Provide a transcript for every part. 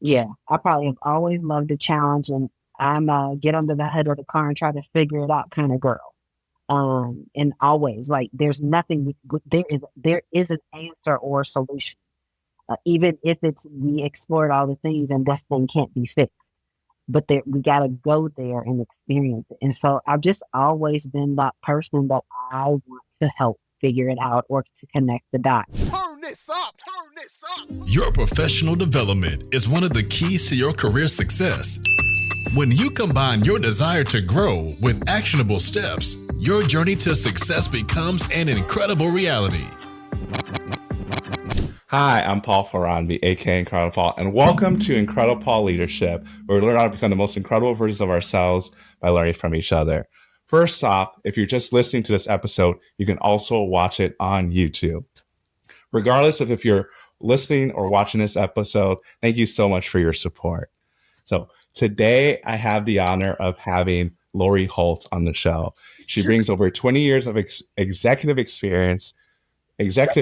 Yeah, I probably have always loved a challenge, and I'm a get under the hood of the car and try to figure it out kind of girl. And always like there's nothing, there is an answer or a solution. Even if it's we explored all the things and this thing can't be fixed, but there we got to go there and experience it. And so I've just always been that person that I want to help figure it out or to connect the dots. Turn this up, turn this up. Your professional development is one of the keys to your career success. When you combine your desire to grow with actionable steps, your journey to success becomes an incredible reality. Hi, I'm Paul Faronbi, aka IncrediPaul, and welcome to IncrediPaul Leadership, where we learn how to become the most incredible versions of ourselves by learning from each other. First off, if you're just listening to this episode, you can also watch it on YouTube. Regardless of if you're listening or watching this episode, thank you so much for your support. So today I have the honor of having Lori Holt on the show. She brings over 20 years of executive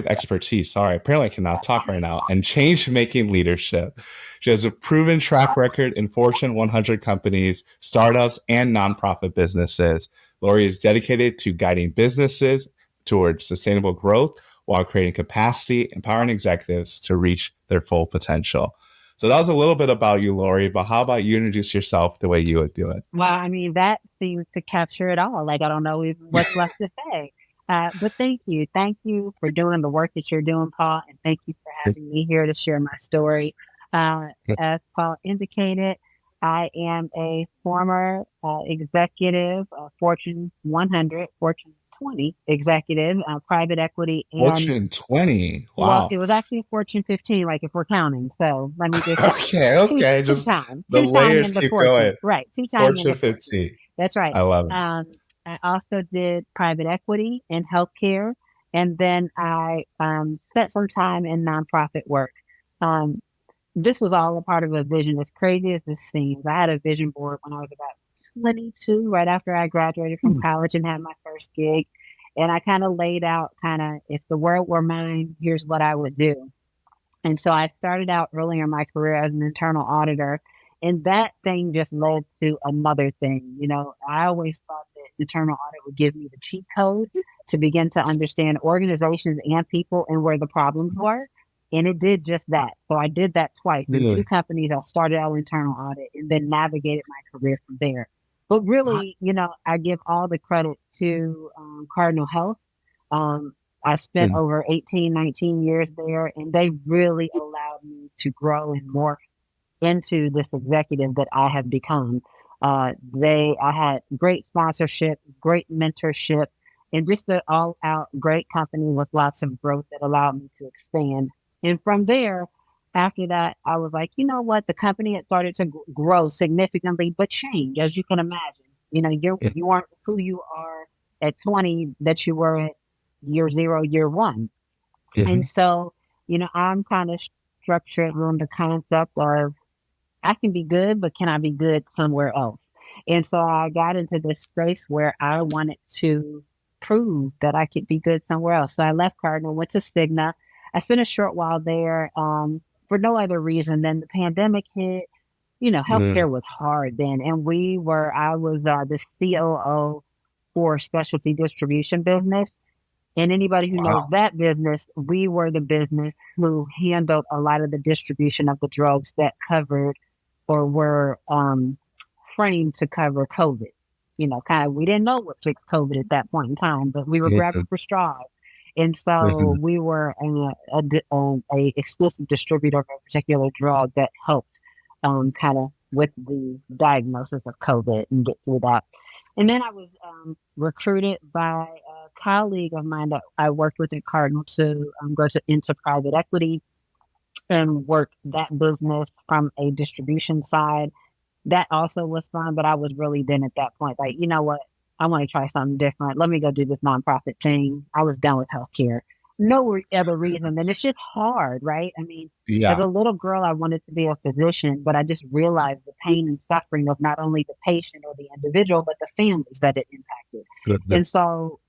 expertise, apparently I cannot talk right now, and change-making leadership. She has a proven track record in Fortune 100 companies, startups, and nonprofit businesses. Lori is dedicated to guiding businesses towards sustainable growth while creating capacity, empowering executives to reach their full potential. So that was a little bit about you, Lori, but how about you introduce yourself the way you would do it? Well, I mean, that seems to capture it all. Like, I don't know even what's left to say. But thank you. Thank you for doing the work that you're doing, Paul. And thank you for having me here to share my story. As Paul indicated, I am a former executive, Fortune 100, Fortune 20 executive, private equity. And Fortune 20. Wow. Well, it was actually Fortune 15, like if we're counting. So let me just okay. Just two-time the layers in the keep Fortune. going. Right. Two-time in Fortune the Fortune. 15. That's right. I love it. I also did private equity and healthcare, and then I spent some time in nonprofit work. This was all a part of a vision, as crazy as this seems. I had a vision board when I was about 22, right after I graduated from college and had my first gig. And I kind of laid out if the world were mine, here's what I would do. And so I started out earlier in my career as an internal auditor. And that thing just led to another thing. You know, I always thought that internal audit would give me the cheat code to begin to understand organizations and people and where the problems were. And it did just that. So I did that twice. In two companies, I started out internal audit and then navigated my career from there. But really, I give all the credit to Cardinal Health. I spent over 18, 19 years there, and they really allowed me to grow and morph into this executive that I have become. I had great sponsorship, great mentorship, and just an all-out great company with lots of growth that allowed me to expand. And from there, after that, I was like, you know what? The company had started to grow significantly, but change, as you can imagine. You aren't who you are at 20 that you were at year 0, year 1. And so, I'm kind of structured around the concept of I can be good, but can I be good somewhere else? And so I got into this space where I wanted to prove that I could be good somewhere else. So I left Cardinal, went to Cigna. I spent a short while there for no other reason than the pandemic hit. Healthcare was hard then. And I was the COO for specialty distribution business. And anybody who knows that business, we were the business who handled a lot of the distribution of the drugs that covered or were framed to cover COVID. We didn't know what fixed COVID at that point in time, but we were grabbing for straws. And so we were a exclusive distributor of a particular drug that helped with the diagnosis of COVID and get through that. And then I was recruited by a colleague of mine that I worked with at Cardinal to go into private equity and work that business from a distribution side. That also was fun, but I was really then at that point, like, you know what? I want to try something different. Let me go do this nonprofit thing. I was done with healthcare. No other reason than it's just hard, right? I mean, as a little girl, I wanted to be a physician, but I just realized the pain and suffering of not only the patient or the individual, but the families that it impacted. And so,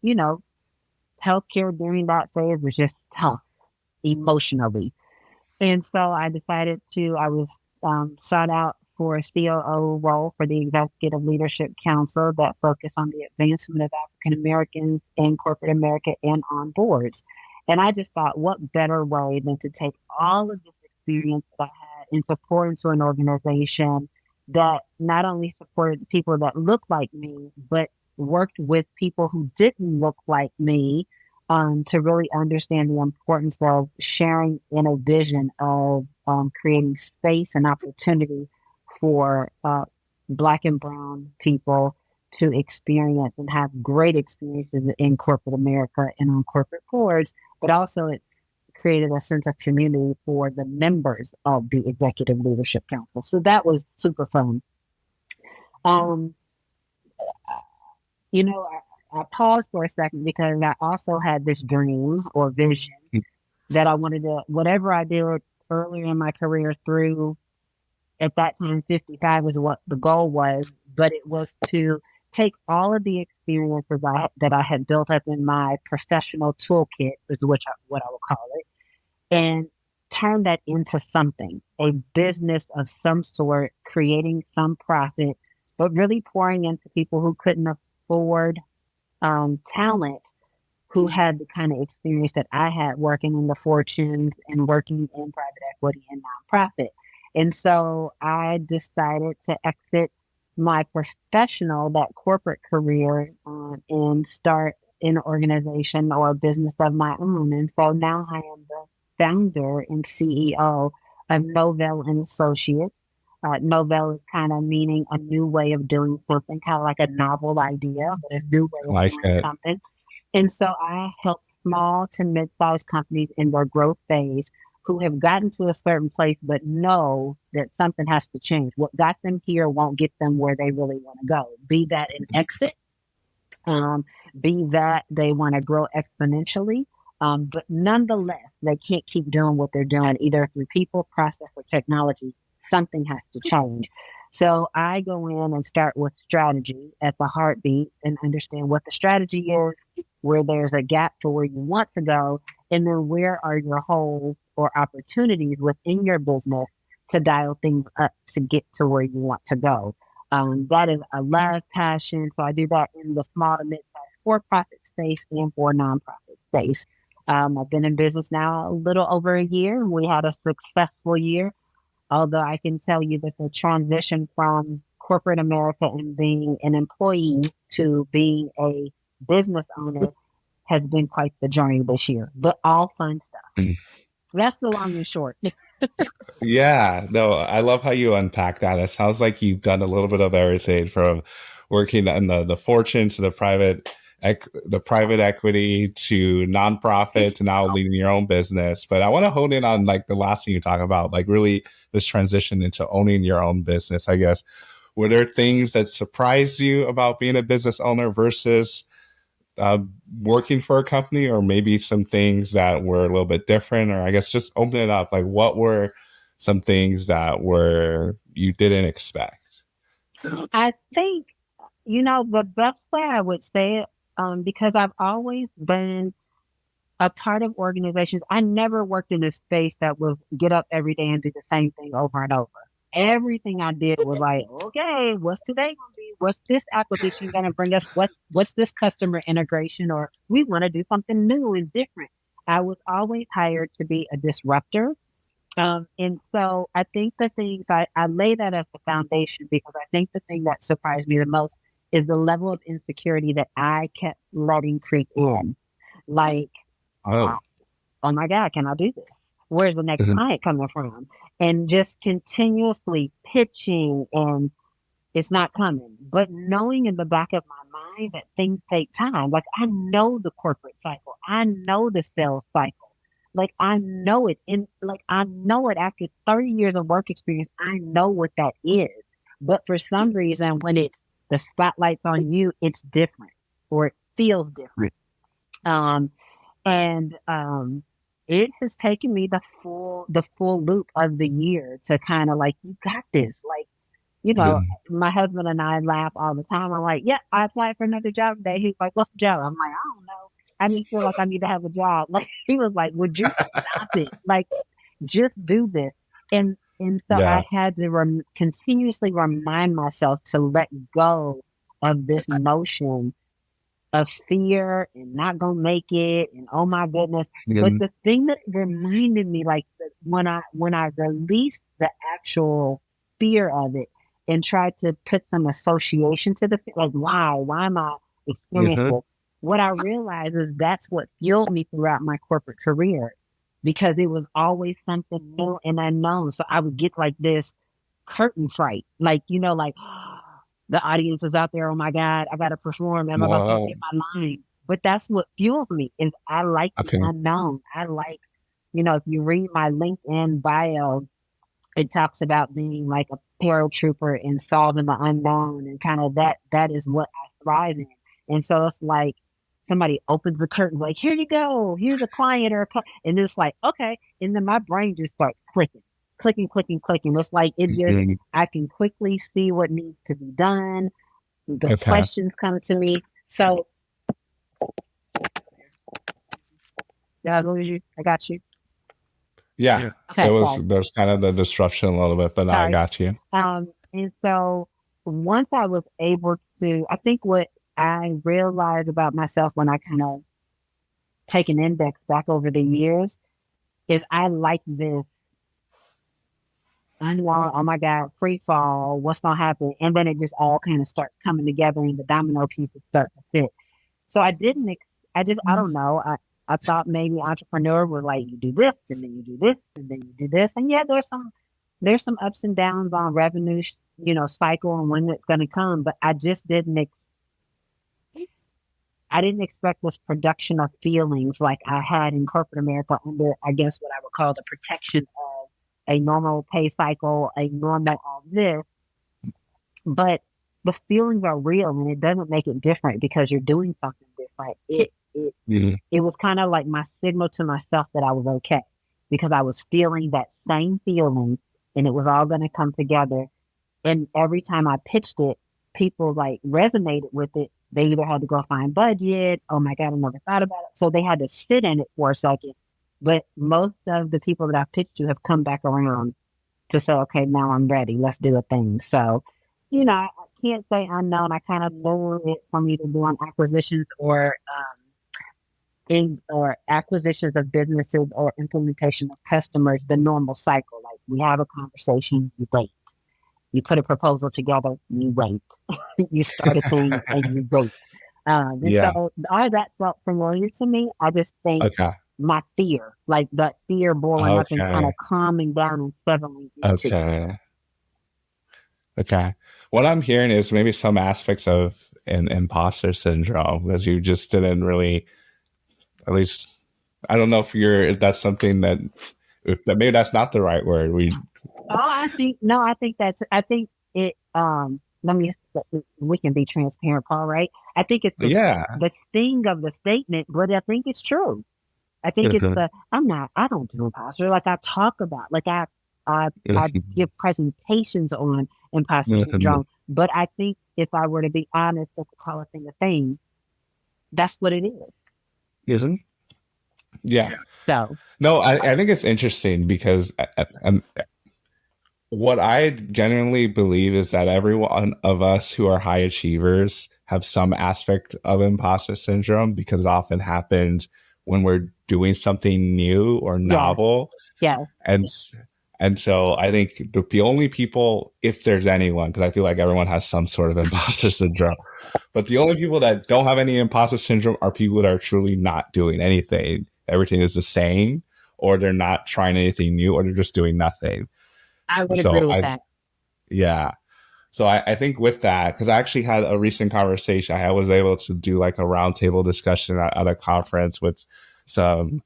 healthcare during that phase was just tough emotionally. And so I decided I was sought out for a COO role for the Executive Leadership Council that focused on the advancement of African Americans in corporate America and on boards. And I just thought, what better way than to take all of this experience that I had and support into an organization that not only supported people that looked like me, but worked with people who didn't look like me, to really understand the importance of sharing in a vision of creating space and opportunity for Black and Brown people to experience and have great experiences in corporate America and on corporate boards, but also it's created a sense of community for the members of the Executive Leadership Council. So that was super fun. Um, I paused for a second because I also had this dream or vision that I wanted to, whatever I did earlier in my career through, at that time, 55 was what the goal was, but it was to take all of the experiences that I had built up in my professional toolkit, is what I would call it, and turn that into something, a business of some sort, creating some profit, but really pouring into people who couldn't afford talent, who had the kind of experience that I had working in the fortunes and working in private equity and nonprofit. And so I decided to exit my that corporate career, and start an organization or a business of my own. And so now I am the founder and CEO of Novell and Associates. Novell is kind of meaning a new way of doing something, kind of like a novel idea, but a new way of Like doing it. something. And so I help small to mid-sized companies in their growth phase who have gotten to a certain place but know that something has to change. What got them here won't get them where they really want to go. Be that an exit, be that they want to grow exponentially, but nonetheless, they can't keep doing what they're doing, either through people, process, or technology. Something has to change. So I go in and start with strategy at the heartbeat and understand what the strategy is, where there's a gap to where you want to go, and then where are your holes or opportunities within your business to dial things up to get to where you want to go. That is a love, passion. So I do that in the small to mid-sized for-profit space and for nonprofit space. I've been in business now a little over a year. We had a successful year, although I can tell you that the transition from corporate America and being an employee to being a business owner has been quite the journey this year, but all fun stuff. That's the long and short. Yeah, no, I love how you unpack that. It sounds like you've done a little bit of everything from working in the fortunes to the private equity to nonprofit to now leading your own business. But I want to hone in on like the last thing you talk about, like really this transition into owning your own business. I guess, were there things that surprised you about being a business owner versus working for a company, or maybe some things that were a little bit different? Or I guess just open it up. Like, what were some things that were you didn't expect? I think, the best way I would say it, because I've always been a part of organizations. I never worked in a space that was get up every day and do the same thing over and over. Everything I did was like, okay, what's today going to be? What's this acquisition going to bring us? What's this customer integration? Or we want to do something new and different. I was always hired to be a disruptor. And so I think the things I lay that as the foundation, because I think the thing that surprised me the most is the level of insecurity that I kept letting creep in. Like, Oh, oh my God, can I do this? Where's the next client coming from? And just continuously pitching, and it's not coming. But knowing in the back of my mind that things take time. Like, I know the corporate cycle. I know the sales cycle. Like, I know it. And like, I know it after 30 years of work experience. I know what that is. But for some reason, when it's the spotlight's on you, it's different, or it feels different. And it has taken me the full loop of the year to kind of like, you got this. Like, my husband and I laugh all the time. I'm like, yeah, I applied for another job today. He's like, what's the job? I'm like, I don't know. I just feel like I need to have a job. Like, he was like, would you stop it? Like, just do this. And And so I had to continuously remind myself to let go of this notion of fear and not gonna make it and oh my goodness. But the thing that reminded me, like when I released the actual fear of it and tried to put some association to the like why am I experiencing this? What I realized is that's what fueled me throughout my corporate career because it was always something new and unknown. So I would get like this curtain fright, like like the audience is out there. Oh my God, I got to perform. Am I going to get my lines? But that's what fuels me is I like the unknown. I like, if you read my LinkedIn bio, it talks about being like a paratrooper and solving the unknown and kind of that is what I thrive in. And so it's like somebody opens the curtain, like, here you go, here's a client and it's like, okay. And then my brain just starts clicking. It's like it just, I can quickly see what needs to be done. The questions come to me. So, did I lose you? I got you. Yeah. Okay, there's kind of the disruption a little bit, but now I got you. And so once I was able to, I think what I realized about myself when I kind of take an index back over the years is I like this oh my God, free fall, what's going to happen? And then it just all kind of starts coming together and the domino pieces start to fit. So I don't know. I thought maybe entrepreneur was like, you do this and then you do this and then you do this. And yeah, there's some ups and downs on revenue, cycle and when it's going to come. But I just didn't expect this production of feelings like I had in corporate America under, I guess, what I would call the protection of a normal pay cycle, a normal all this, but the feelings are real and it doesn't make it different because you're doing something different. It was kind of like my signal to myself that I was okay because I was feeling that same feeling and it was all going to come together. And every time I pitched it, people like resonated with it. They either had to go find budget. Oh my God, I never thought about it. So they had to sit in it for a second. But most of the people that I've pitched to have come back around to say, okay, now I'm ready. Let's do a thing. So, I can't say unknown. I kind of know it from either doing acquisitions or acquisitions of businesses or implementation of customers, the normal cycle. Like we have a conversation, you wait. You put a proposal together, you wait. You start a thing and you wait. So all of that felt familiar to me. I just think my fear, like that fear boiling up and kind of calming down and settling. Okay. What I'm hearing is maybe some aspects of an imposter syndrome that you just didn't really, at least, I don't know if that's something that maybe that's not the right word. I think it, we can be transparent, Paul, right? I think it's the sting of the statement, but I think it's true. I think it's I don't do imposter. Like I talk about, like I give presentations on imposter syndrome, but I think if I were to be honest, to call a thing a thing, that's what it is. Isn't? Yeah. So no, I think it's interesting because what I genuinely believe is that every one of us who are high achievers have some aspect of imposter syndrome because it often happens when we're doing something new or novel. Yeah. And so I think the only people, if there's anyone, because I feel like everyone has some sort of imposter syndrome, but the only people that don't have any imposter syndrome are people that are truly not doing anything. Everything is the same, or they're not trying anything new, or they're just doing nothing. I would agree with that. Yeah. So I think with that, because I actually had a recent conversation, I was able to do like a roundtable discussion at a conference with some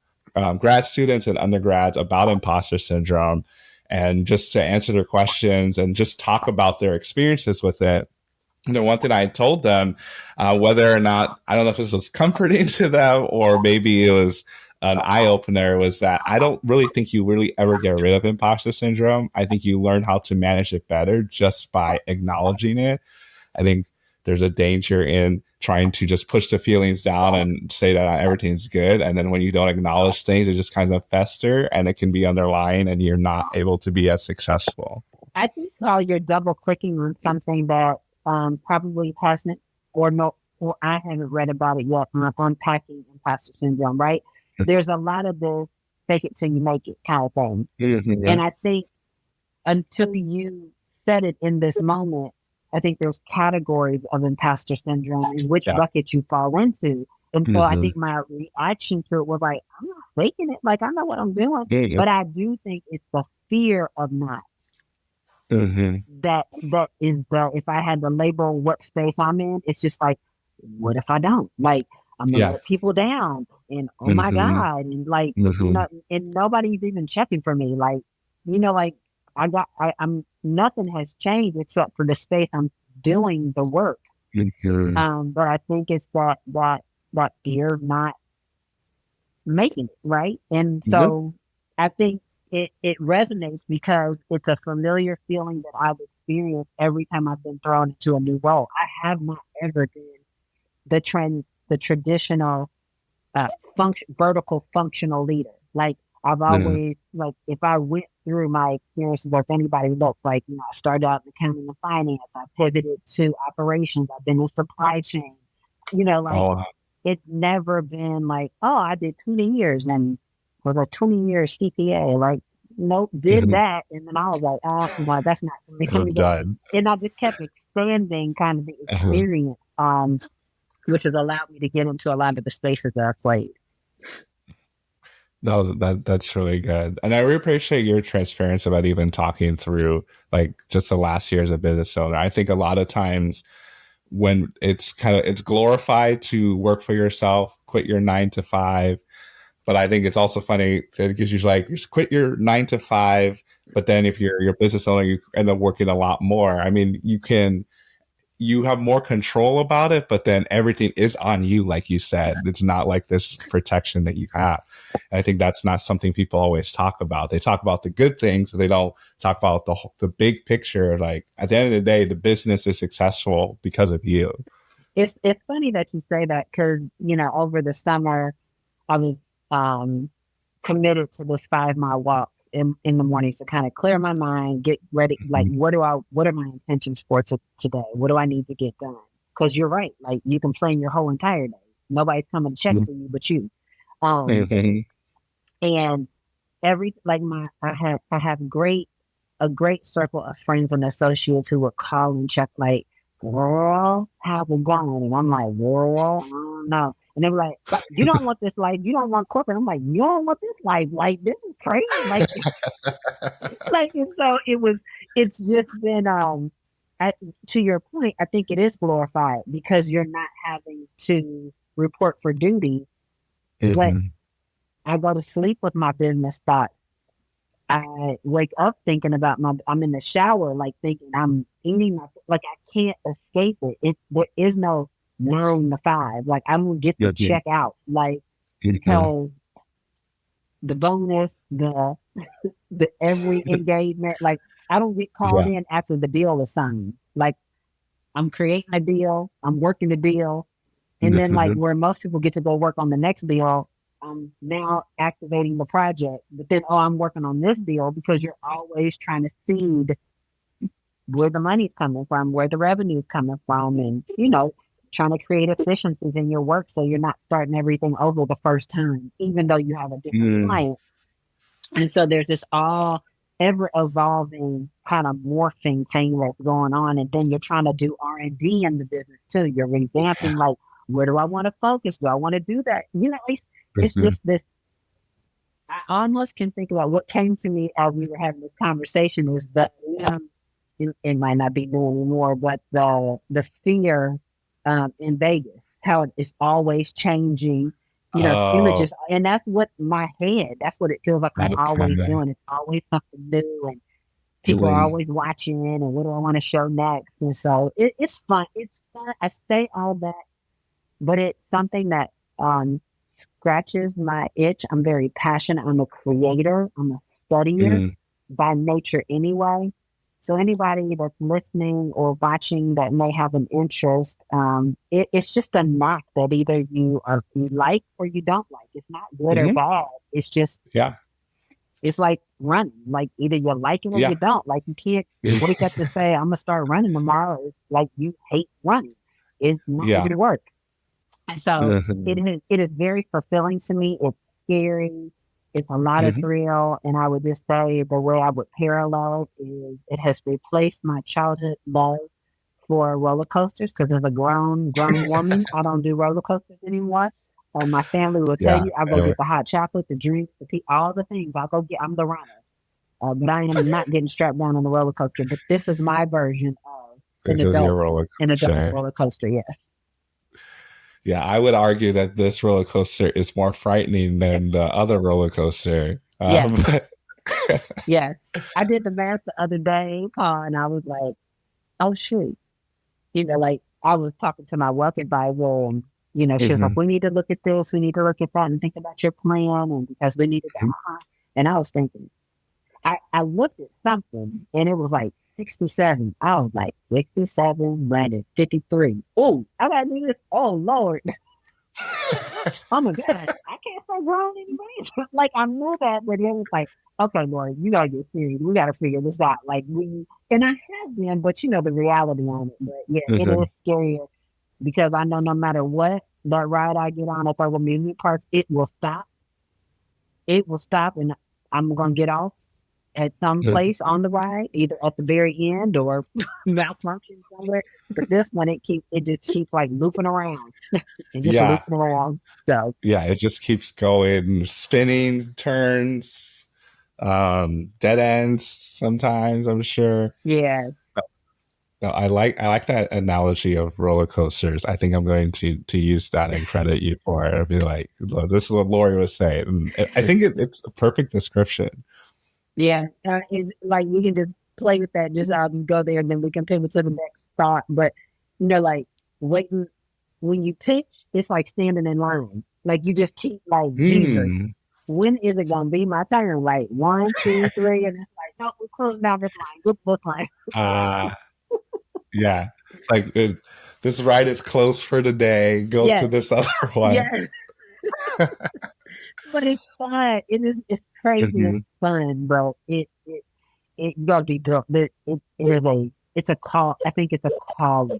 grad students and undergrads about imposter syndrome, and just to answer their questions and just talk about their experiences with it. And the one thing I told them, whether or not, I don't know if this was comforting to them or maybe it was an eye-opener, was that I don't really think you really ever get rid of imposter syndrome. I think you learn how to manage it better just by acknowledging it. I think there's a danger in trying to just push the feelings down and say that everything's good. And then when you don't acknowledge things, it just kind of fester and it can be underlying and you're not able to be as successful. I think while you're double clicking on something that probably hasn't or I haven't read about it yet, on unpacking imposter syndrome, right? There's a lot of this fake it till you make it kind of thing. Mm-hmm. And I think until you said it in this moment, I think there's categories of imposter syndrome and which bucket you fall into. And so I think my reaction to it was like, I'm not faking it. Like, I know what I'm doing. But I do think it's the fear of not. That is if I had to label what space I'm in, it's just like, what if I don't? Like, I'm gonna let people down, and oh my God, and like, and nobody's even checking for me. Like, like I'm nothing has changed except for the space I'm doing the work. But I think it's that fear of not making it right, and so I think it resonates because it's a familiar feeling that I've experienced every time I've been thrown into a new role. I have not ever been the traditional vertical functional leader. Like, I've always, like, if I went through my experiences, or if anybody looks like, I started out in accounting and finance, I pivoted to operations, I've been in supply chain, it's never been like, oh, I did 20 years and was a 20-year CPA. Like, nope, did that. And then I was like, well, that's not for me. Done. And I just kept expanding kind of the experience, which has allowed me to get into a lot of the spaces that I've played. No, that's really good. And I really appreciate your transparency about even talking through like just the last year as a business owner. I think a lot of times when it's glorified to work for yourself, quit your 9 to 5. But I think it's also funny because you're like, you quit your 9 to 5, but then if you're a business owner, you end up working a lot more. I mean, you have more control about it, but then everything is on you, like you said. It's not like this protection that you have. And I think that's not something people always talk about. They talk about the good things, they don't talk about the big picture. Like, at the end of the day, the business is successful because of you. It's funny that you say that because, over the summer, I was committed to this 5-mile walk in the mornings to kind of clear my mind, get ready. Like, what are my intentions for today? What do I need to get done? Because you're right. Like, you can plan your whole entire day. Nobody's coming to check for you but you. And I have a great circle of friends and associates who would call and check, like, girl, how's it going? And I'm like, girl, I don't know. And they were like, you don't want this life. You don't want corporate. I'm like, you don't want this life. Like, this is crazy. Like, and so it's just been, to your point, I think it is glorified because you're not having to report for duty. But I go to sleep with my business thoughts. I wake up thinking about I'm in the shower, like thinking I'm eating like I can't escape it. There is no 9 to 5. Like, I'm gonna get the check out, like, because the bonus, the every engagement, like, I don't get called in after the deal is signed. Like, I'm creating a deal, I'm working the deal, and then like where most people get to go work on the next deal, I'm now activating the project. But then, I'm working on this deal because you're always trying to seed where the money's coming from, where the revenue's coming from, and trying to create efficiencies in your work so you're not starting everything over the first time, even though you have a different client. And so there's this ever evolving kind of morphing thing that's going on. And then you're trying to do R&D in the business too. You're revamping, like, where do I want to focus? Do I want to do that? It's just this. I almost can think about what came to me as we were having this conversation is that it might not be new anymore, but the fear in Vegas, how it is always changing, images. And that's what that's what it feels like I'm always doing. It's always something new and people are always watching and what do I want to show next? And so it's fun. It's fun. I say all that, but it's something that scratches my itch. I'm very passionate. I'm a creator. I'm a studier by nature anyway. So anybody that's listening or watching that may have an interest, it's just a knack that either you like or you don't like. It's not good or Hmm. bad. It's just Yeah. it's like running. Like either you like it or you Yeah. don't. Like you can't wake up to say I'm gonna start running tomorrow. It's like you hate running. It's not Yeah. gonna work. And so Hmm. it is very fulfilling to me. It's scary. It's a lot of Hmm. thrill. And I would just say the way I would parallel it is it has replaced my childhood love for roller coasters because as a grown woman, I don't do roller coasters anymore. My family will tell Yeah. you I go get the hot chocolate, the drinks, all the things. I'll go get. I'm the runner, but I am not getting strapped down on the roller coaster. But this is my version of This is your roller an adult coaster. roller coaster. Yes. Yeah, I would argue that this roller coaster is more frightening than the other roller coaster. Yes. Yes. I did the math the other day, Paul, and I was like, oh, shoot. Like I was talking to my work advisor and, she was like, Mhm, we need to look at this. We need to look at that and think about your plan. And because we needed mhm. to, and I was thinking, I looked at something and it was like 67. I was like, 67 minus 53. Oh, I got to do this. Oh, Lord. Oh my God, I can't say grown anymore. Like I knew that, but it was like, okay, Lord, you gotta get serious. We gotta figure this out. Like and I have been, but the reality on it. But yeah, it Mhm. is scarier because I know no matter what that ride I get on at those amusement parks, it will stop. It will stop, and I'm gonna get off at some place on the ride, either at the very end or malfunction somewhere. But this one, it just keeps like looping around and just Yeah, looping around. So yeah, it just keeps going, spinning, turns, dead ends sometimes, I'm sure. yeah. No, I like that analogy of roller coasters. I think I'm going to use that and credit you for it. I'll be like, "Look, this is what Lori was saying." And I think it's a perfect description. Yeah, like we can just play with that. Just I'll just go there, and then we can pivot to the next thought. But like waiting when you pitch, it's like standing in line. Like you just keep like Jesus. Hmm. When is it gonna be my turn? Like 1, 2, 3, and it's like no, we're closing down this line. Good book line. Uh yeah. It's like this ride is closed for the day. Go to Yes, this other one. yes. But it's fun. It is. It's crazy. It's Mhm. fun, bro. It gotta be built. It is a. It's a call. I think it's a calling.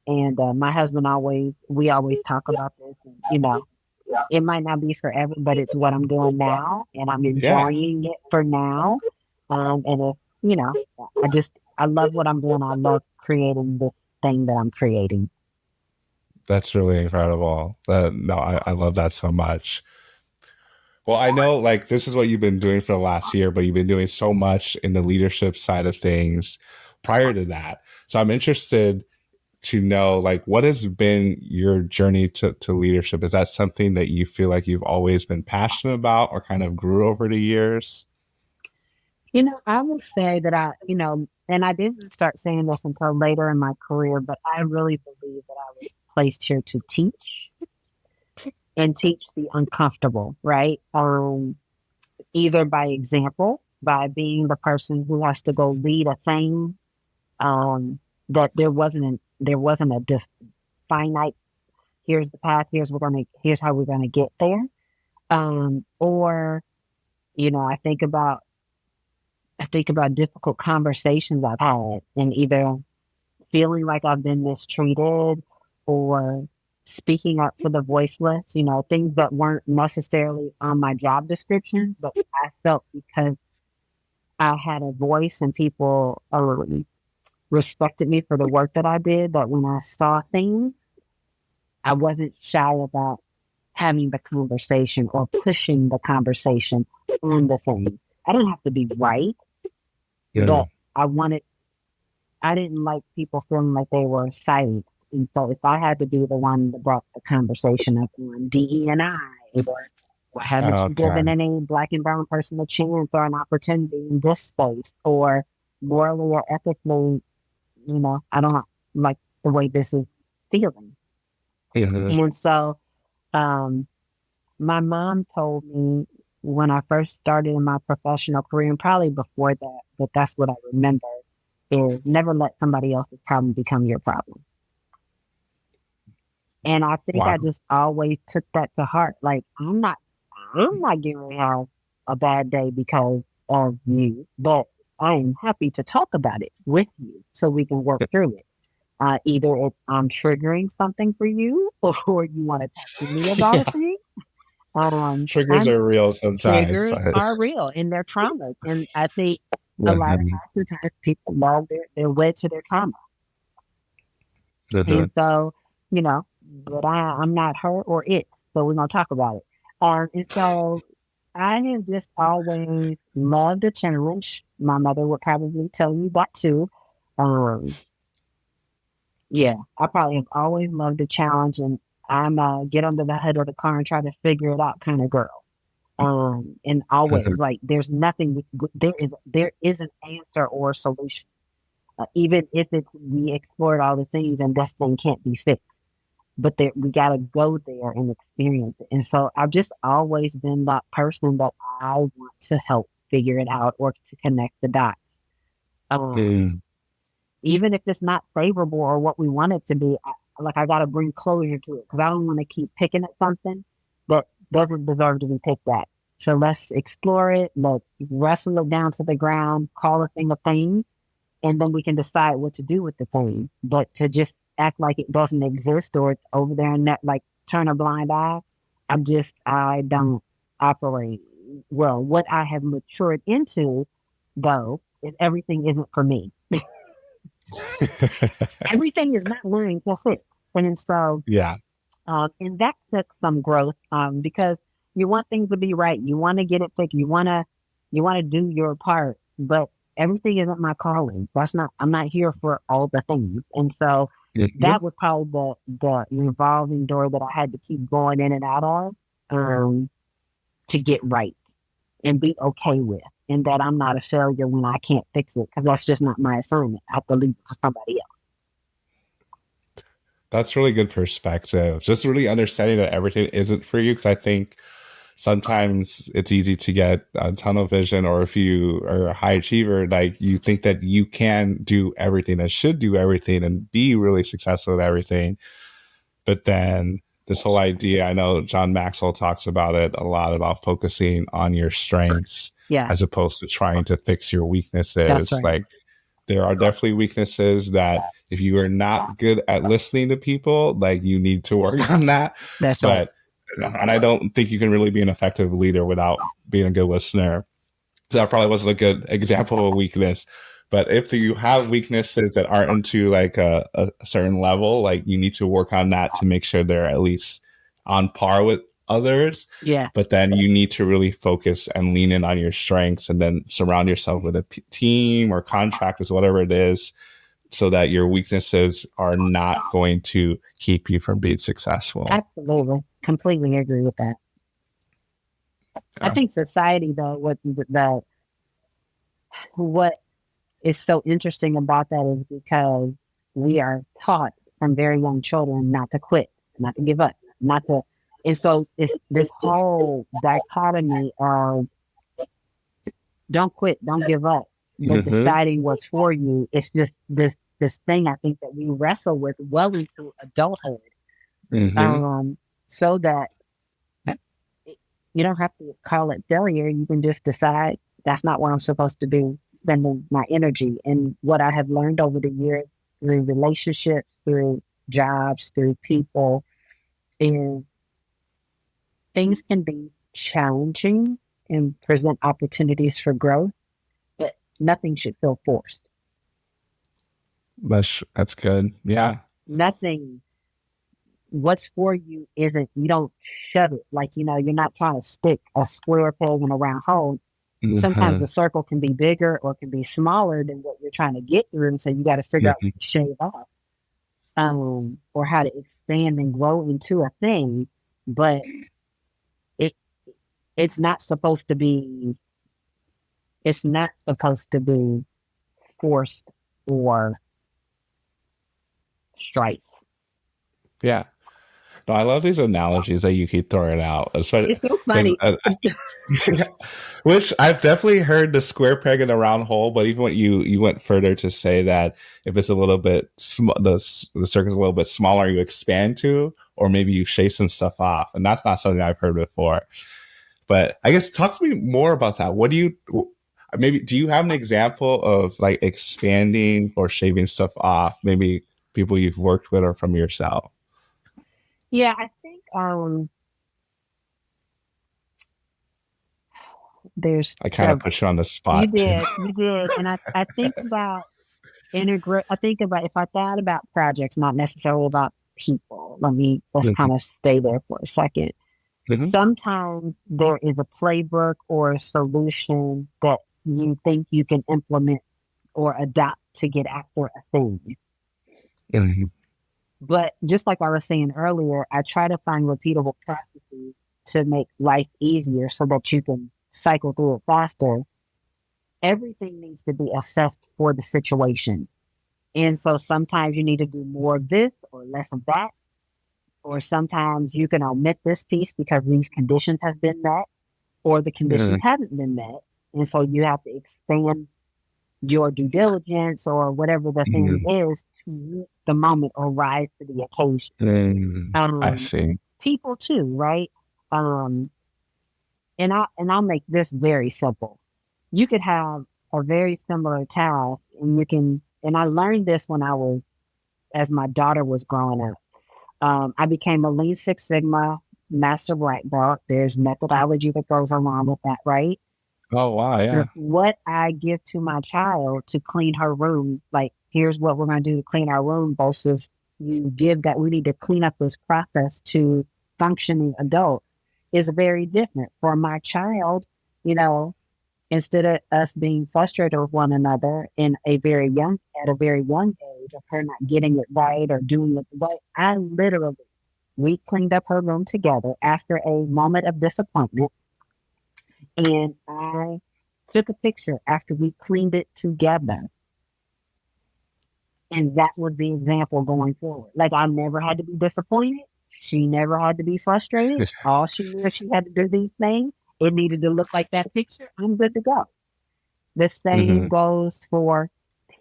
And my husband we always talk about this. And, it might not be forever, but it's what I'm doing now, and I'm Yeah, enjoying it for now. And if I love what I'm doing. I love creating this thing that I'm creating. that's really incredible. No, I love that so much. Well, I know like this is what you've been doing for the last year, but you've been doing so much in the leadership side of things prior to that. So I'm interested to know like what has been your journey to leadership? Is that something that you feel like you've always been passionate about or kind of grew over the years? I will say that and I didn't start saying this until later in my career, but I really believe that I was placed here to teach and teach the uncomfortable, right? Either by example, by being the person who has to go lead a thing, that there wasn't a finite. Here's the path. Here's how we're gonna get there. Or I think about difficult conversations I've had, and either feeling like I've been mistreated or speaking up for the voiceless. Things that weren't necessarily on my job description, but I felt because I had a voice and people respected me for the work that I did, that when I saw things, I wasn't shy about having the conversation or pushing the conversation on the thing. I didn't have to be right, Yeah. but I didn't like people feeling like they were silenced. And so if I had to be the one that brought the conversation up on DE&I or haven't you Okay. given any black and brown person a chance or an opportunity in this space, or morally or ethically, I don't like the way this is feeling. Mhm. And so um, my mom told me when I first started in my professional career, and probably before that, but that's what I remember. is never let somebody else's problem become your problem. And I think Wow. I just always took that to heart. Like, I'm not getting ready to have a bad day because of you, but I am happy to talk about it with you so we can work through it. Either I'm triggering something for you or you want to talk to me about a Yeah. thing. Triggers I'm are real sometimes. triggers are real and they're traumas. And I think a lot of Mhm. times people love they're wed to their trauma. And Mhm. so, you know, but I'm not her or it. So we're gonna talk about it. And so I have just always loved a challenge. My mother would probably tell you that too. Um, yeah, I probably have always loved a challenge, and I'm a get under the hood of the car and try to figure it out kind of girl. And always like there's nothing there is an answer or a solution. Even if it's we explored all the things and this thing can't be fixed, but there, we got to go there and experience it. And so I've just always been that person that I want to help figure it out or to connect the dots. Um, Mm. Even if it's not favorable or what we want it to be, I got to bring closure to it because I don't want to keep picking at something that doesn't deserve to be picked at. So let's explore it. Let's wrestle it down to the ground, call a thing, and then we can decide what to do with the thing. But to just act like it doesn't exist or it's over there and that, like turn a blind eye, I don't operate well. What I have matured into, though, is everything isn't for me. Everything is not learning to fix. And so, Yeah. and that sets some growth because you want things to be right. You want to get it fixed. You want to do your part, but everything isn't my calling. I'm not here for all the things. And so Mhm. that was probably the revolving door that I had to keep going in and out of to get right and be okay with. And that I'm not a failure when I can't fix it because that's just not my assignment. I have to leave it for somebody else. That's really good perspective. Just really understanding that everything isn't for you. Because I think sometimes it's easy to get a tunnel vision, or if you are a high achiever, like you think that you can do everything and should do everything and be really successful at everything. But then this whole idea, I know John Maxwell talks about it a lot, about focusing on your strengths Yeah, as opposed to trying to fix your that's weaknesses. right. Like there are definitely weaknesses that if you are not good at listening to people, like you need to work on that. That's right. But, and I don't think you can really be an effective leader without being a good listener. So that probably wasn't a good example of a weakness. But if you have weaknesses that aren't into like a certain level, like you need to work on that to make sure they're at least on par with others. Yeah, But then you need to really focus and lean in on your strengths and then surround yourself with a team or contractors, whatever it is, so that your weaknesses are not going to keep you from being successful. absolutely. Completely agree with that. I Yeah. think society, though, what is so interesting about that is because we are taught from very young children not to quit, not to give up, not to. And so it's this whole dichotomy of don't quit, don't give up, but Mm-hmm. deciding what's for you. It's just this thing I think that we wrestle with well into adulthood, Mm-hmm. um, so that you don't have to call it failure. You can just decide that's not where I'm supposed to be spending my energy. And what I have learned over the years through relationships, through jobs, through people is things can be challenging and present opportunities for growth, but nothing should feel forced. That's good. Yeah. Nothing, what's for you isn't, you don't shove it. Like, you're not trying to stick a square peg in a round hole. Sometimes Mm-hmm. the circle can be bigger or can be smaller than what you're trying to get through. And so you got to figure out Mm-hmm. what to shave off, or how to expand and grow into a thing. But it it's not supposed to be, it's not supposed to be forced or strife. Yeah. No, I love these analogies that you keep throwing out, especially It's so because funny. which I've definitely heard the square peg in the round hole. But even when you went further to say that if it's a little bit the circle's a little bit smaller, you expand to, or maybe you shave some stuff off, and that's not something I've heard before. But I guess talk to me more about that. What do you maybe do you have an example of like expanding or shaving stuff off? Maybe people you've worked with or from yourself. Yeah, I think there's I kind of several. put you on the spot too. You did, and I think about integrate. I think about if I thought about projects, not necessarily about people. Let's kind of stay there for a second. Mhm. Sometimes there is a playbook or a solution that you think you can implement or adopt to get after a thing. Mhm. But just like I was saying earlier, I try to find repeatable processes to make life easier so that you can cycle through it faster. Everything needs to be assessed for the situation. And so sometimes you need to do more of this or less of that. Or sometimes you can omit this piece because these conditions have been met or the conditions Mhm. haven't been met. And so you have to expand your due diligence or whatever the thing Mhm. is to meet the moment or rise to the occasion. I Um, see. People too, right? Um, and I'll make this very simple. You could have a very similar task, and you can. And I learned this when I was, as my daughter was growing up. I became a Lean Six Sigma Master Black Belt. There's methodology that goes along with that, right? Oh wow, yeah. What I give to my child to clean her room, like here's what we're going to do to clean our room versus you give that we need to clean up this process to functioning adults is very different. For my child, you know, instead of us being frustrated with one another at a very young age of her not getting it right or doing it right, we cleaned up her room together after a moment of disappointment. And I took a picture after we cleaned it together. And that was the example going forward. Like I never had to be disappointed. She never had to be frustrated. All she knew is she had to do these things. It needed to look like that picture. I'm good to go. The same Mhm. goes for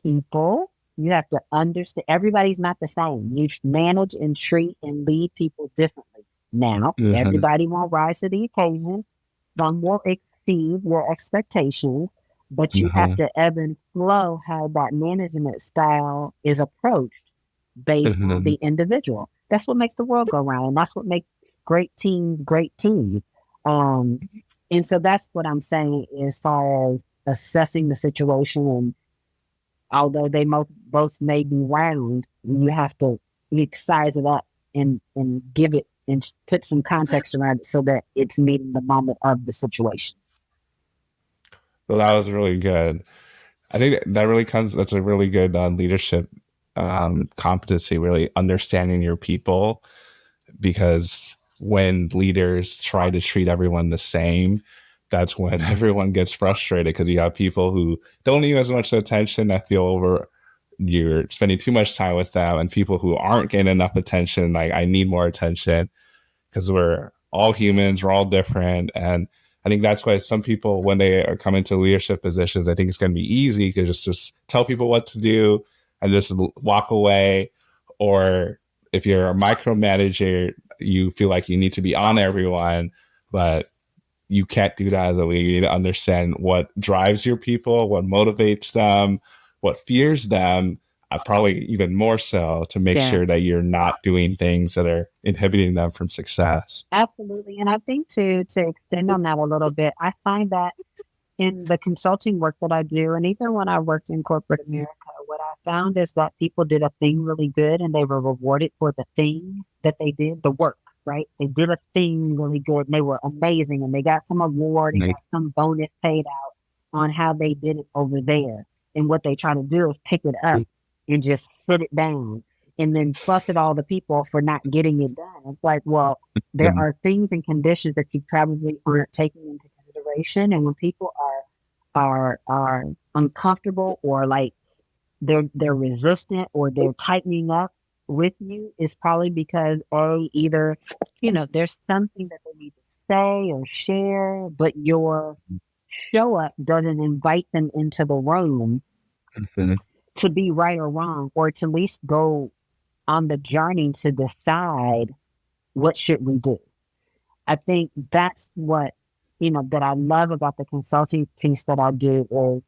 people. You have to understand everybody's not the same. You manage and treat and lead people differently. Now, Mhm. everybody won't rise to the occasion. Some will exceed your expectations, but you have Mhm. to ebb and flow how that management style is approached based on the Mhm. individual. That's what makes the world go round. That's what makes great teams. Um, and so that's what I'm saying as far as assessing the situation. And although both may be round, you size it up and give it and put some context around it so that it's meeting the moment of the situation. So that was really good. I think that really comes. That's a really good leadership competency. Really understanding your people, because when leaders try to treat everyone the same, that's when everyone gets frustrated because you have people who don't need as much attention that feel over you're spending too much time with them, and people who aren't getting enough attention like I need more attention, because we're all humans, we're all different. And I think that's why some people, when they are coming to leadership positions, I think it's going to be easy because just tell people what to do and just walk away. Or if you're a micromanager, you feel like you need to be on everyone, but you can't do that as a leader. You need to understand what drives your people, what motivates them, what fears them, probably even more so, to make Yeah, sure that you're not doing things that are inhibiting them from success. absolutely. And I think to extend on that a little bit, I find that in the consulting work that I do, and even when I worked in corporate America, what I found is that people did a thing really good and they were rewarded for the thing that they did, the work, right? They did a thing really good and they were amazing and they got some award and got some bonus paid out on how they did it over there. And what they try to do is pick it up and just sit it down and then fuss at all the people for not getting it done. It's like, well, there are things and conditions that you probably aren't taking into consideration. And when people are uncomfortable or like they're resistant or they're tightening up, with you is probably because either, there's something that they need to say or share, but your show up doesn't invite them into the room to be right or wrong, or to at least go on the journey to decide what should we do. I think that's what, that I love about the consulting piece that I do is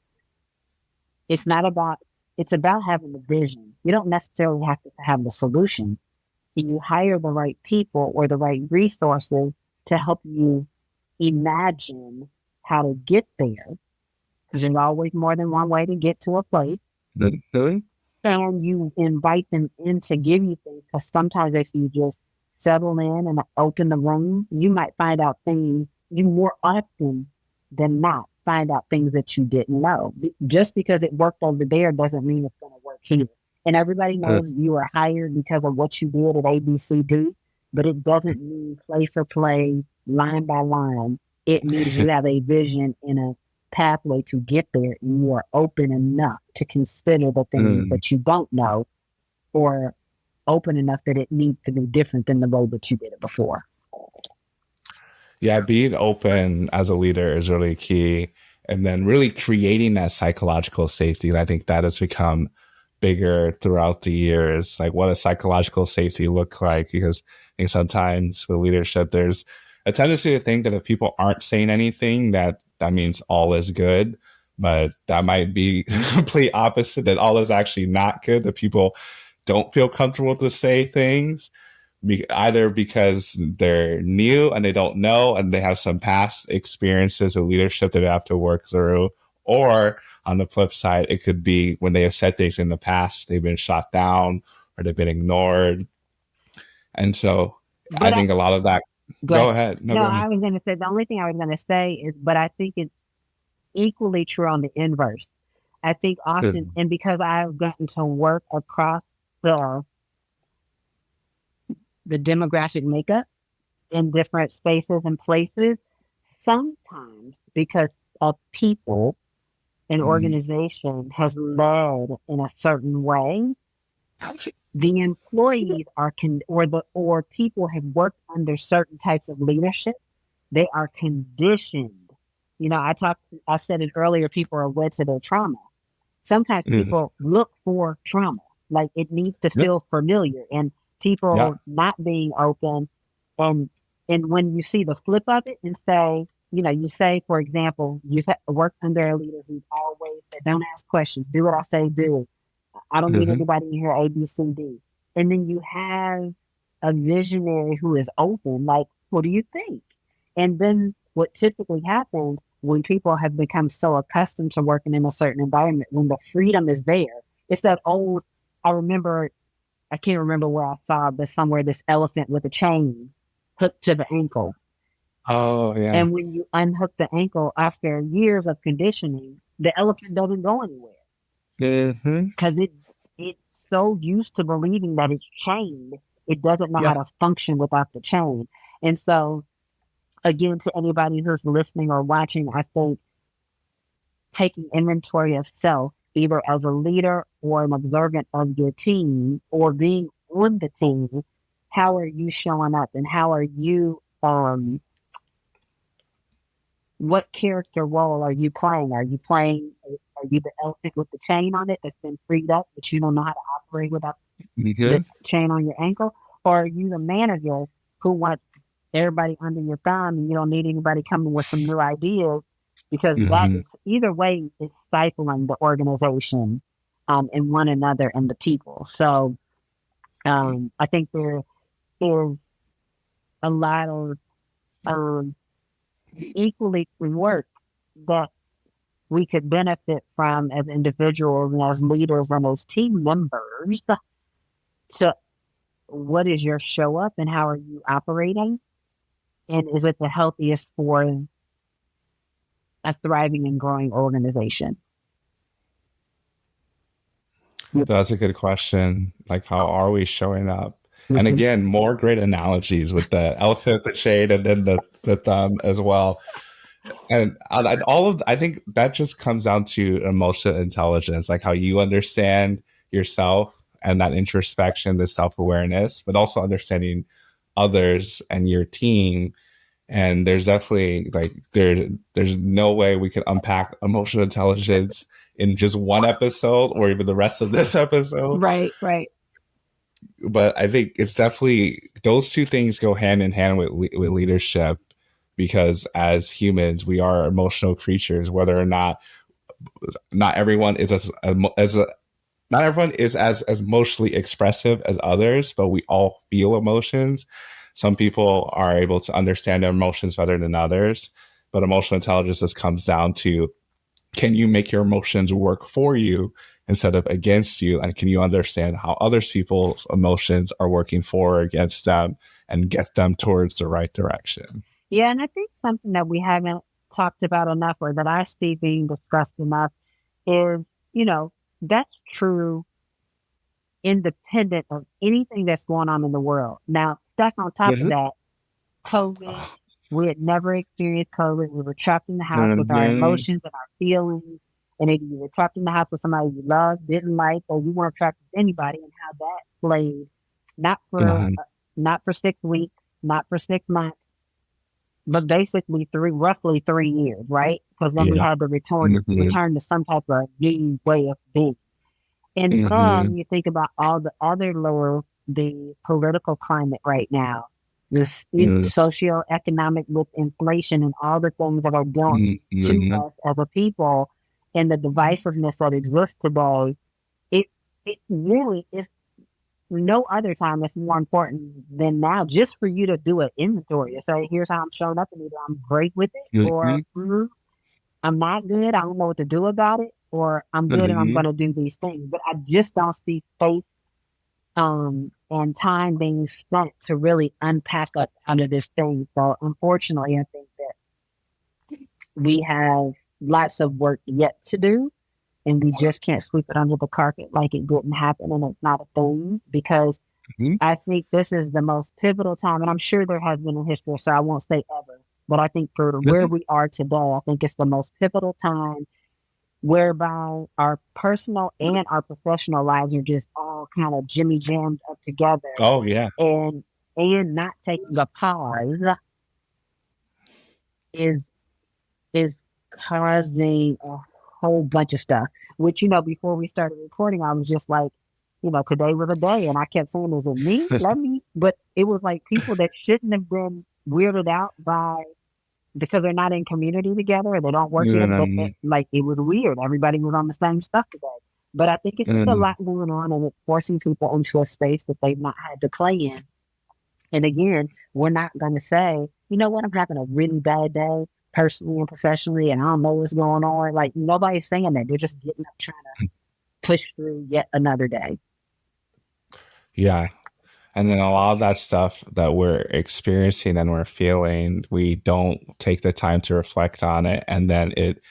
it's not about, it's about having the vision. You don't necessarily have to have the solution. You hire the right people or the right resources to help you imagine how to get there. Because there's always more than one way to get to a place. Really? And you invite them in to give you things. Because sometimes if you just settle in and open the room, you might find out things, you more often than not find out things that you didn't know. Just because it worked over there doesn't mean it's going to work here. And everybody knows you are hired because of what you did at ABCD, but it doesn't mean play for play, line by line. It means you have a vision and a pathway to get there, and you are open enough to consider the things that you don't know, or open enough that it needs to be different than the way that you did it before. Yeah, being open as a leader is really key. And then really creating that psychological safety. And I think that has become bigger throughout the years. Like, what does psychological safety look like? Because I think sometimes with leadership, there's a tendency to think that if people aren't saying anything, that means all is good. But that might be complete opposite, that all is actually not good, that people don't feel comfortable to say things. Either because they're new and they don't know and they have some past experiences of leadership that they have to work through, or on the flip side, it could be when they have said things in the past, they've been shot down or they've been ignored. And so I think a lot of that. Go ahead. No, I was going to say, the only thing I was going to say is, but I think it's equally true on the inverse. I think often, and because I've gotten to work across the demographic makeup in different spaces and places, sometimes because a people, an organization has led in a certain way, the employees are or people have worked under certain types of leadership. They are conditioned. I said it earlier, people are wed to their trauma. Sometimes people look for trauma. Like, it needs to feel familiar, and people not being open. And when you see the flip of it and say, you say, for example, you've worked under a leader who's always said, don't ask questions, do what I say, do. I don't need anybody in here, A, B, C, D. And then you have a visionary who is open, like, what do you think? And then what typically happens when people have become so accustomed to working in a certain environment, when the freedom is there, it's that old, I can't remember where I saw, but somewhere, this elephant with a chain hooked to the ankle. Oh, yeah. And when you unhook the ankle after years of conditioning, the elephant doesn't go anywhere. Because it's so used to believing that it's chained, it doesn't know how to function without the chain. And so, again, to anybody who's listening or watching, I think taking inventory of self, either as a leader or an observant of your team, or being on the team, how are you showing up, and how are you, what character role are you playing? Are you the elephant with the chain on it that's been freed up, but you don't know how to operate without the chain on your ankle? Or are you the manager who wants everybody under your thumb and you don't need anybody coming with some new ideas? Because that is, either way, is stifling the organization and one another and the people. So I think there is a lot of equally work that we could benefit from as individuals and as leaders and as team members. So what is your show up, and how are you operating? And is it the healthiest for a thriving and growing organization? That's a good question. Like, how are we showing up? And again, more great analogies with the elephant, the chain, and then the thumb as well. And I think that just comes down to emotional intelligence, like how you understand yourself and that introspection, the self-awareness, but also understanding others and your team. And there's definitely like there's no way we can unpack emotional intelligence in just one episode or even the rest of this episode. Right. But I think it's definitely those two things go hand in hand with leadership, because as humans, we are emotional creatures, whether or not everyone is not everyone is as emotionally expressive as others, but we all feel emotions. Some people are able to understand their emotions better than others, but emotional intelligence just comes down to, can you make your emotions work for you instead of against you? And can you understand how other people's emotions are working for or against them and get them towards the right direction? Yeah, and I think something that we haven't talked about enough, or that I see being discussed enough, is, that's true independent of anything that's going on in the world. Now, stuck on top of that, COVID, we had never experienced COVID. We were trapped in the house with our emotions and our feelings. And if you were trapped in the house with somebody you loved, didn't like, or you weren't trapped with anybody, and how that played, not for 6 weeks, not for 6 months, but basically roughly 3 years, right? Because then we had to return to some type of new way of being. And you think about all the other levels, the political climate right now, this socioeconomic with inflation and all the things that are done to us as a people, and the divisiveness that exists today. It really, if no other time, it's more important than now, just for you to do an inventory and say, here's how I'm showing up, and either I'm great with it, or I'm not good, I don't know what to do about it, or I'm good and I'm going to do these things. But I just don't see space and time being spent to really unpack us out of this thing. So unfortunately, I think that we have lots of work yet to do, and we just can't sweep it under the carpet like it didn't happen and it's not a thing, because I think this is the most pivotal time, and I'm sure there has been in history, so I won't say ever, but I think for where we are today, I think it's the most pivotal time, whereby our personal and our professional lives are just all kind of jimmy jammed up together. Oh yeah. And not taking a pause is causing a whole bunch of stuff. Which, before we started recording, I was just like, today was a day, and I kept saying, is it me? Let me. But it was like people that shouldn't have been weirded out by, because they're not in community together, or they don't work together. But like, it was weird. Everybody was on the same stuff today. But I think it's just a lot going on, and it's forcing people into a space that they've not had to play in. And again, we're not going to say, you know what, I'm having a really bad day, personally and professionally, and I don't know what's going on. Like, nobody's saying that. They're just getting up trying to push through yet another day. Yeah. And then a lot of that stuff that we're experiencing and we're feeling, we don't take the time to reflect on it. And then it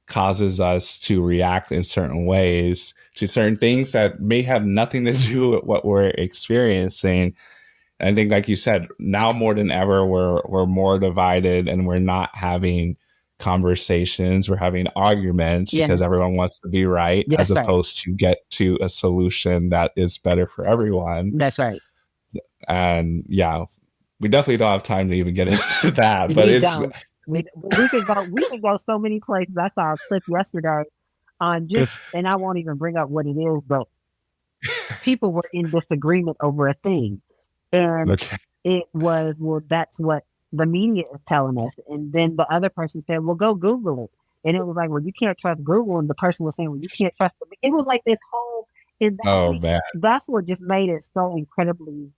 causes us to react in certain ways to certain things that may have nothing to do with what we're experiencing. And I think, like you said, now more than ever, we're more divided, and we're not having conversations. We're having arguments because everyone wants to be right, as opposed to get to a solution that is better for everyone. That's right. And we definitely don't have time to even get into that. But we could go so many places. I saw a clip yesterday on and I won't even bring up what it is, but people were in disagreement over a thing. And it was, well, that's what the media is telling us. And then the other person said, well, go Google it. And it was like, well, you can't trust Google. And the person was saying, well, you can't trust them. It was like this whole, that's what just made it so incredibly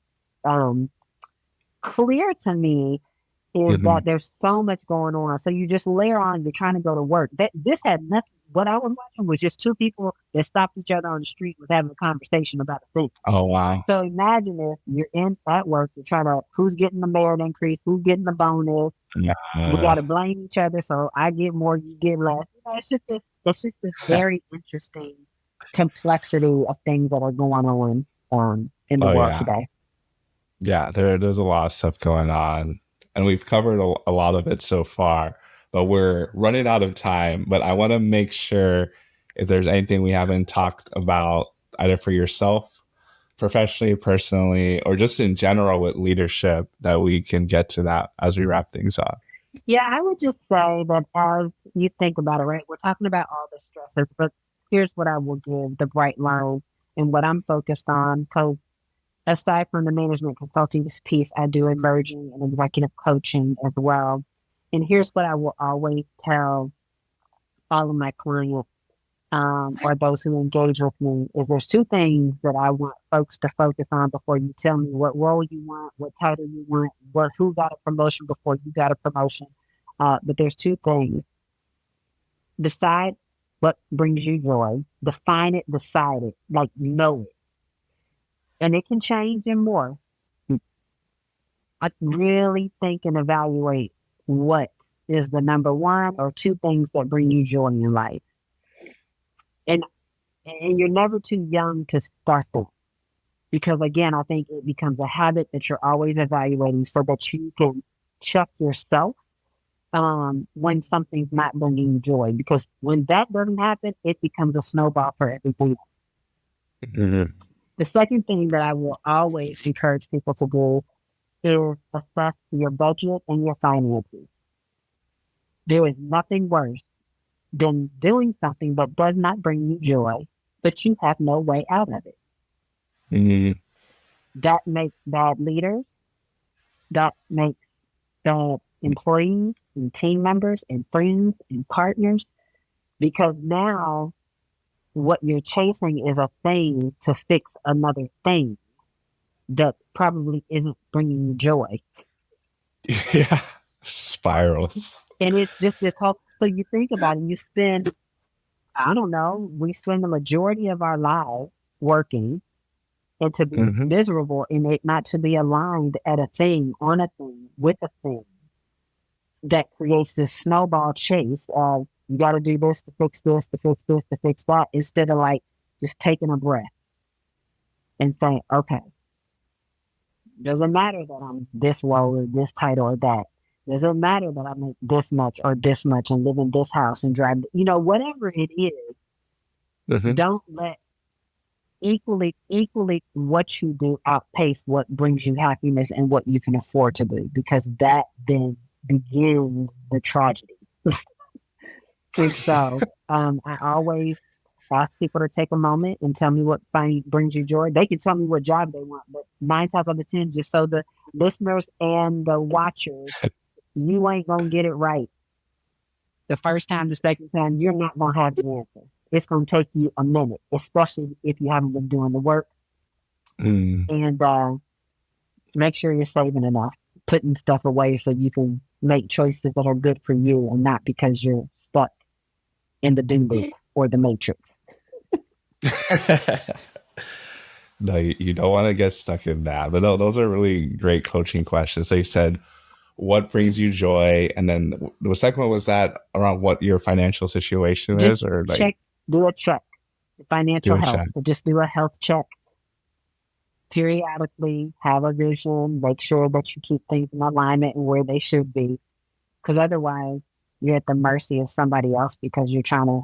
clear to me, is that there's so much going on. So you just layer on, you're trying to go to work. This had nothing. What I was watching was just two people that stopped each other on the street, was having a conversation about a thing. Oh, wow. So imagine if you're at work, you're trying to, who's getting the merit increase, who's getting the bonus. We got to blame each other. So I get more, you get less. It's just this very interesting complexity of things that are going on in the world today. Yeah, there's a lot of stuff going on, and we've covered a lot of it so far, but we're running out of time. But I want to make sure if there's anything we haven't talked about, either for yourself professionally, personally, or just in general with leadership that we can get to that as we wrap things up? Yeah, I would just say that as you think about it, right, we're talking about all the stressors, but here's what I will give the bright line and what I'm focused on. Because aside from the management consulting piece, I do emerging and executive coaching as well. And here's what I will always tell all of my clients or those who engage with me is there's two things that I want folks to focus on before you tell me what role you want, what title you want, who got a promotion before you got a promotion. But there's two things. Decide what brings you joy. Define it, decide it, like know it. And it can change and more. I really think and evaluate what is the number one or two things that bring you joy in life. And you're never too young to start that. Because again, I think it becomes a habit that you're always evaluating so that you can check yourself when something's not bringing you joy. Because when that doesn't happen, it becomes a snowball for everything else. Mm-hmm. The second thing that I will always encourage people to do is assess your budget and your finances. There is nothing worse than doing something that does not bring you joy, but you have no way out of it. Mm-hmm. That makes bad leaders. That makes bad employees and team members and friends and partners, because now what you're chasing is a thing to fix another thing that probably isn't bringing you joy. Yeah, spirals. And it's just this whole, so you think about it, you spend, I don't know, we spend the majority of our lives working and to be Mm-hmm. miserable and it not to be aligned at a thing, on a thing, with a thing that creates this snowball chase of you got to do this to fix this, to fix this, to fix that, instead of like just taking a breath and saying, okay, doesn't matter that I'm this low or this title or that. Doesn't matter that I make this much or this much and live in this house and drive, whatever it is, Mm-hmm. don't let equally what you do outpace what brings you happiness and what you can afford to do, because that then begins the tragedy. And so I always ask people to take a moment and tell me what brings you joy. They can tell me what job they want, but 9 times out of 10, just so the listeners and the watchers, you ain't gonna get it right the first time, the second time, you're not gonna have the answer. It's gonna take you a minute, especially if you haven't been doing the work. And make sure you're saving enough, putting stuff away so you can make choices that are good for you and not because you're stuck in the doom loop or the matrix. No, you don't want to get stuck in that. But no, those are really great coaching questions. So you said, what brings you joy? And then the second one was that around what your financial situation Just is, or like check, do a check, financial do a health. check. So just do a health check periodically, have a vision, make sure that you keep things in alignment and where they should be. Because otherwise, you're at the mercy of somebody else because you're trying to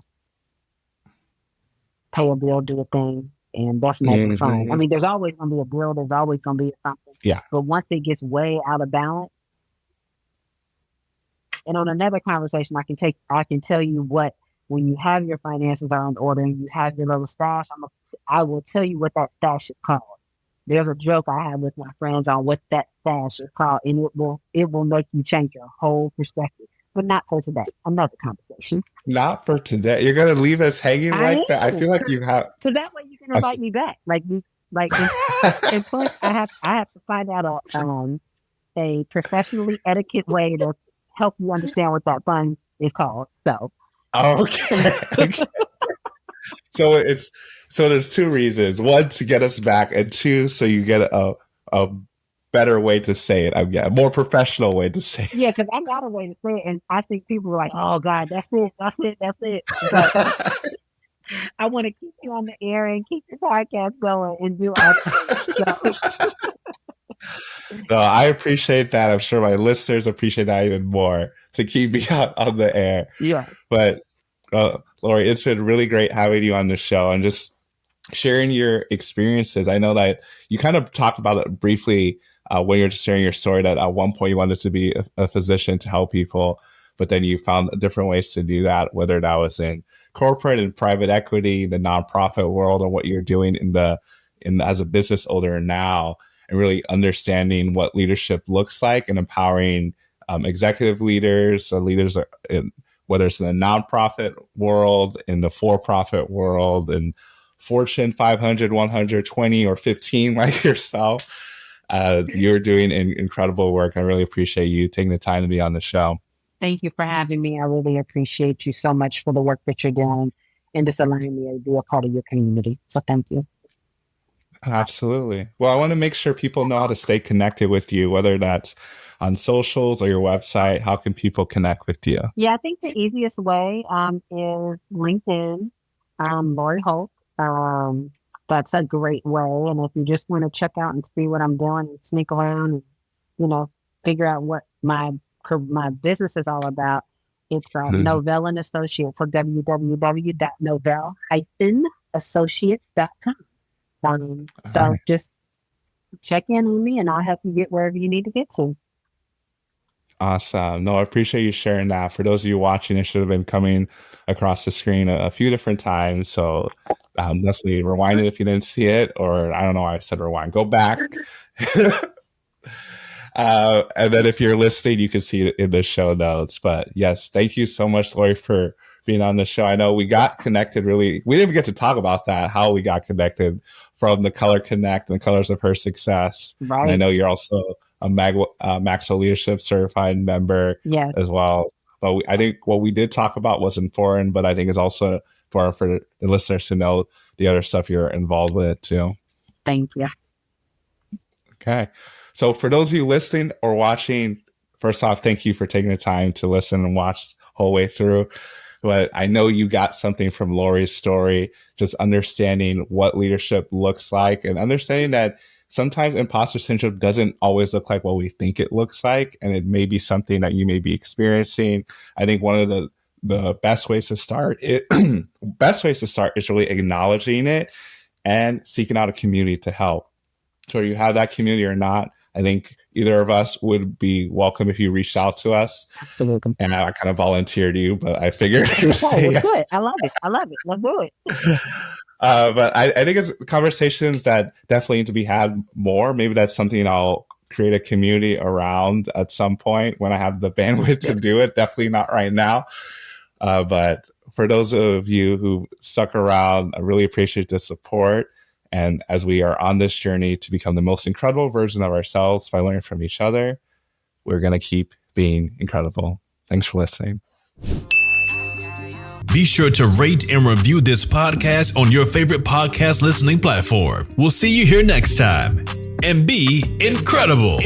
pay a bill, do a thing, and that's never fun. I mean, there's always going to be a bill, there's always going to be something. Yeah. But once it gets way out of balance, and on another conversation, I can tell you what, when you have your finances are in order and you have your little stash, I will tell you what that stash is called. There's a joke I have with my friends on what that stash is called, and it will make you change your whole perspective. But not for today. Another conversation. Not for today. You're gonna leave us hanging like that? I feel like you have. So that way you can invite me back. And plus I have to find out a professionally etiquette way to help you understand what that fund is called. So Okay. So there's two reasons. One, to get us back, and two, so you get a better way to say it. A more professional way to say it. Yeah, because I got a way to say it, and I think people are like, "Oh God, that's it." But I want to keep you on the air and keep your podcast going and do our thing. No, I appreciate that. I'm sure my listeners appreciate that even more, to keep me on the air. Yeah. But Lori, it's been really great having you on the show, and just sharing your experiences. I know that you kind of talked about it briefly when you're just sharing your story, that at one point you wanted to be a physician to help people, but then you found different ways to do that, whether that was in corporate and private equity, the nonprofit world, or what you're doing as a business owner now, and really understanding what leadership looks like and empowering executive leaders, leaders whether it's in the nonprofit world, in the for-profit world, and Fortune 500, 120, or 15 like yourself. You're doing incredible work. I really appreciate you taking the time to be on the show. Thank you for having me. I really appreciate you so much for the work that you're doing and just allowing me to be a part of your community. So thank you. Absolutely. Well, I want to make sure people know how to stay connected with you, whether that's on socials or your website. How can people connect with you? Yeah, I think the easiest way is LinkedIn, Lori Holt. That's a great way. And if you just want to check out and see what I'm doing and sneak around and, figure out what my business is all about, it's Novell and Associates. So www.novell-associates.com. So just check in on me and I'll help you get wherever you need to get to. Awesome. No, I appreciate you sharing that. For those of you watching, it should have been coming across the screen a few different times. So definitely rewind it if you didn't see it, or I don't know why I said rewind. Go back. And then if you're listening, you can see it in the show notes. But yes, thank you so much, Lori, for being on the show. I know we got connected we didn't even get to talk about that, how we got connected from the Color Connect and the Colors of Her Success. Right. And I know you're also a Maxwell Leadership certified member as well. But I think what we did talk about was important, but I think it's also for the listeners to know the other stuff you're involved with too. Thank you. Okay. So for those of you listening or watching, first off, thank you for taking the time to listen and watch the whole way through. But I know you got something from Lori's story, just understanding what leadership looks like and understanding that sometimes imposter syndrome doesn't always look like what we think it looks like. And it may be something that you may be experiencing. I think one of the best ways to start is really acknowledging it and seeking out a community to help. So you have that community or not, I think either of us would be welcome if you reached out to us. Absolutely. And I kind of volunteered you, but I figured you would say yes. Good. I love it. Let's do it. But I think it's conversations that definitely need to be had more. Maybe that's something I'll create a community around at some point when I have the bandwidth to do it. Definitely not right now. But for those of you who stuck around, I really appreciate the support. And as we are on this journey to become the most incredible version of ourselves by learning from each other, we're going to keep being incredible. Thanks for listening. Be sure to rate and review this podcast on your favorite podcast listening platform. We'll see you here next time. And be incredible.